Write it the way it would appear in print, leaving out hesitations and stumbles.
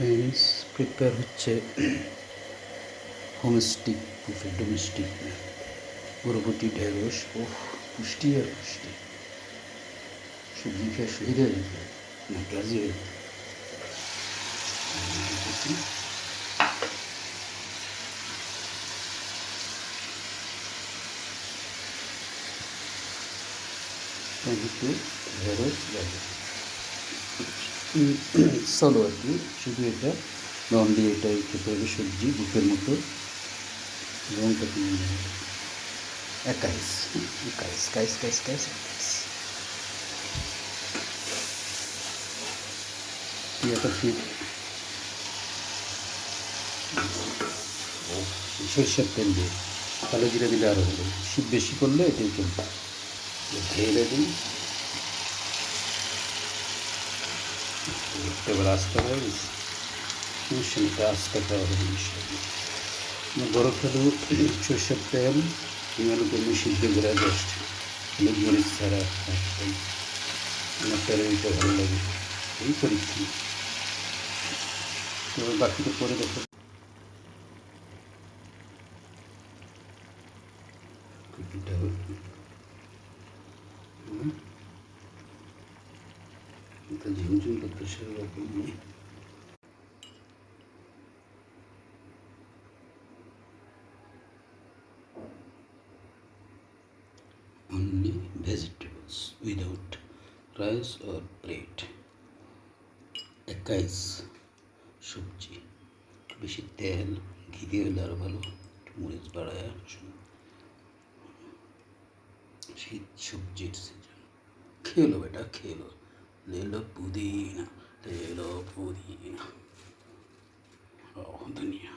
Friends prepare হচ্ছে হোমস্টিক buffet domestic পুরোপুটি ঢেঁড়স ও পুষ্টি আর পুষ্টি সবজি খেয়ে শহীদ হয়ে যাবে না কাজী হয়ে যাবে। টমেটো ঢেঁড়স চলো আর কি, শুধু এটা রং দিয়ে এটাই খেতে হবে, সবজি বুকের মতো রংটা কিনে নেওয়া হবে। একাইশ একাইশ কাইশ কাইশ কাইশ একাইশ এটা ঠিক সরষের তেল দিয়ে কালো জিরা দিলে আরও হলো, শীত বেশি করলে এটাই চলবে। ঢেলে দিই, এবার আস্তে হয়ে গেছে, সমস্যা আস্তে খাওয়া হবে জিনিসটা। বড় খেলো সরষের তেল হিমালু করে সিদ্ধ করে জাস্ট হলুদ মরিচ ছাড়া আমার তেলটা ভালো লাগে, এই করেছি। তো বাকিটা পরে দেখো। ঝিমঝিম করতে সেরকম নেই। Only vegetables without rice or bread. একাইশ সবজি, বেশি তেল ঘি দিয়ে হলে আরও ভালো, একটু মরিচ বাড়ায় শীত সবজির সিজন। খেলো বেটা খেলো, লেলো পুদিনা লেলো পুদিনা, ও ধনিয়া।